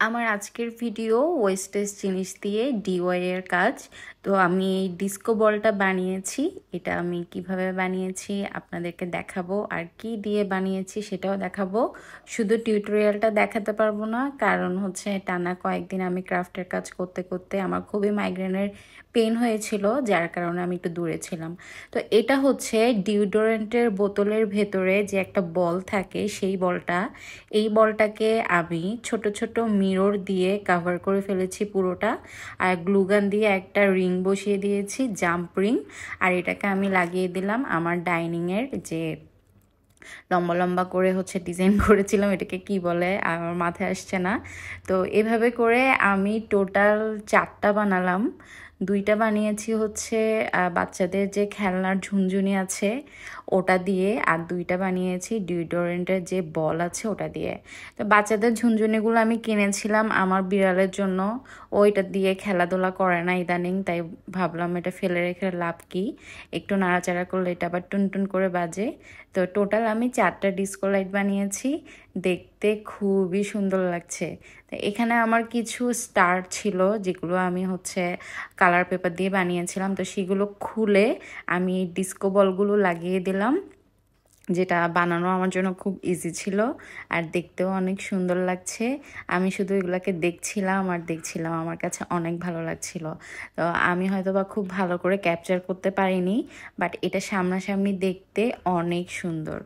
আমার আজকের video wastage জিনিস দিয়ে ডিওয়াই এর কাজ। তো আমি এই ডিস্কো বলটা বানিয়েছি। এটা আমি কিভাবে বানিয়েছি আপনাদেরকে দেখাবো, আর কি দিয়ে বানিয়েছি সেটাও দেখাবো। শুধু টিউটোরিয়ালটা দেখাতে পারবো না, কারণ হচ্ছে টানা কয়েকদিন আমি ক্রাফটের কাজ করতে করতে আমার খুবই মাইগ্রেনের পেন হয়েছিল, যার কারণে আমি একটু দূরে ছিলাম। তো এটা হচ্ছে ডিওডোরেন্টের বোতলের ভেতরে যে একটা বল থাকে, সেই বলটা। এই বলটাকে আমি ছোট ছোট মিরর দিয়ে কভার করে ফেলেছি পুরোটা, আর গ্লুগান দিয়ে একটা রিং বসিয়ে দিয়েছি, জাম্প রিং। আর এটাকে আমি লাগিয়ে দিলাম আমার ডাইনিংয়ের যে লম্বা লম্বা করে হচ্ছে ডিজাইন করেছিলাম, এটাকে কি বলে আমার মাথায় আসছে না। তো এভাবে করে আমি টোটাল 4টা বানালাম। 2টা বানিয়েছি হচ্ছে বাচ্চাদের যে খেলনার ঝুনঝুনি আছে ওটা দিয়ে, আর 2টা বানিয়েছি ডিওডোরেন্টের যে বল আছে ওটা দিয়ে। তো বাচ্চাদের ঝুনঝুনিগুলো আমি কিনেছিলাম আমার বিড়ালের জন্য, ওইটা দিয়ে খেলাধুলা করে না ইদানিং, তাই ভাবলাম এটা ফেলে রেখে লাভ কি, একটু নাড়াচাড়া করলে এটা আবার টুনটুন করে বাজে। তো টোটাল আমি 4টা ডিস্কো লাইট বানিয়েছি, দেখতে খুবই সুন্দর লাগছে। তো এখানে আমার কিছু স্টার ছিল যেগুলো আমি হচ্ছে কালার পেপার দিয়ে বানিয়েছিলাম, তো সেগুলো খুলে আমি ডিস্কো বলগুলো লাগিয়ে দিলাম, যেটা বানানো আমার জন্য খুব ইজি ছিল আর দেখতেও অনেক সুন্দর লাগছে। আমি শুধু এগুলাকে দেখছিলাম আর দেখছিলাম, আমার কাছে অনেক ভালো লাগছিল। তো আমি হয়তো বা খুব ভালো করে ক্যাপচার করতে পারিনি, বাট এটা সামনাসামনি দেখতে অনেক সুন্দর।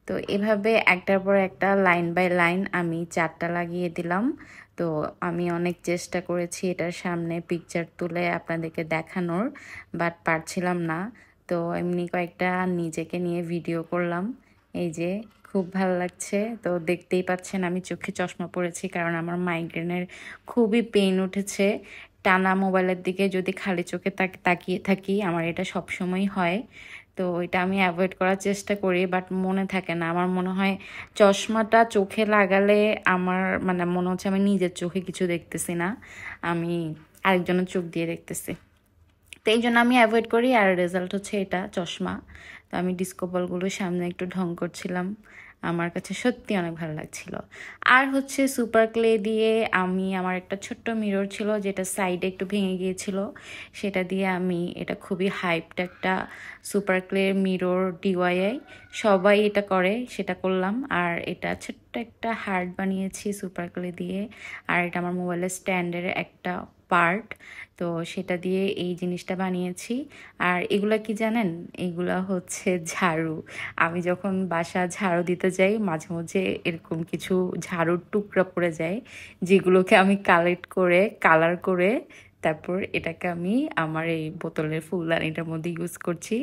তো এভাবে একটার পর একটা লাইন বাই লাইন আমি 4টা লাগিয়ে দিলাম। তো আমি অনেক চেষ্টা করেছি এটার সামনে পিকচার তুলে আপনাদেরকে দেখানোর, বাট পারছিলাম না। তো এমনি কয়েকটা নিজেকে নিয়ে ভিডিও করলাম। এই যে খুব ভালো লাগছে। তো দেখতেই পাচ্ছেন আমি চোখে চশমা পরেছি, কারণ আমার মাইগ্রেনের খুবই পেইন উঠেছে। টানা মোবাইলের দিকে যদি খালি চোখে তাকিয়ে থাকি, আমার এটা সবসময় হয়। তো এটা আমি অ্যাভয়েড করার চেষ্টা করি, বাট মনে থাকে না। আমার মনে হয় চশমাটা চোখে লাগালে আমার মানে মনে হচ্ছে আমি নিজের চোখে কিছু দেখতেছি না, আমি আরেকজনের চোখ দিয়ে দেখতেছি। তো এই জন্য আমি অ্যাভয়েড করি, আর রেজাল্ট হচ্ছে এটা চশমা। তো আমি ডিস্কো বলগুলো সামনে একটু ঢং করছিলাম, আমার কাছে সত্যি অনেক ভালো লাগছিল। আর হচ্ছে সুপার ক্লে দিয়ে আমি আমার একটা ছোট্ট মিরর ছিল যেটা সাইডে একটু ভেঙে গিয়েছিল, সেটা দিয়ে আমি এটা খুবই হাইপড একটা সুপার ক্লে মিরর ডিওয়াইআই, সবাই এটা করে সেটা করলাম। আর এটা ছোট্ট একটা হার্ট বানিয়েছি সুপার ক্লে দিয়ে, আর এটা আমার মোবাইলের স্ট্যান্ডের একটা পার্ট। তো সেটা দিয়ে এই জিনিসটা বানিয়েছি। আর এগুলা কি জানেন, এগুলা হচ্ছে ঝাড়ু। আমি যখন বাসা ঝাড়ু দিতে যাই মাঝে মাঝে এরকম কিছু ঝাড়ুর টুকরা পড়ে যায়, যেগুলোকে আমি কালেক্ট করে কালার করে তারপর এটাকে আমি আমার এই বোতলের ফুলদানিটার মধ্যে ইউজ করছি।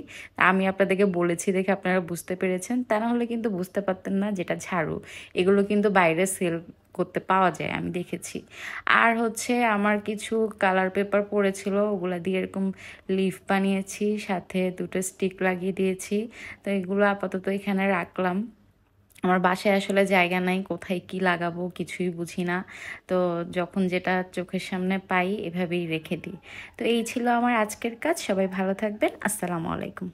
আমি আপনাদেরকে বলেছি দেখে আপনারা বুঝতে পেরেছেন, তা না হলে কিন্তু বুঝতে পারতেন না যেটা ঝাড়ু। এগুলো কিন্তু বাইরে সেল করতে পাওয়া যায়, আমি দেখেছি। আর হচ্ছে আমার কিছু কালার পেপার পড়েছিল, ওগুলা দিয়ে এরকম লিফ বানিয়েছি, সাথে 2টো স্টিক লাগিয়ে দিয়েছি। তো এগুলো আপাতত এখানে রাখলাম। আমার বাসায় আসলে জায়গা নাই, কোথায় কি লাগাবো কিছুই বুঝি না। তো যখন যেটা চোখের সামনে পাই এভাবেই রেখে দিই। তো এই ছিল আমার আজকের কাজ। সবাই ভালো থাকবেন। আসসালামু আলাইকুম।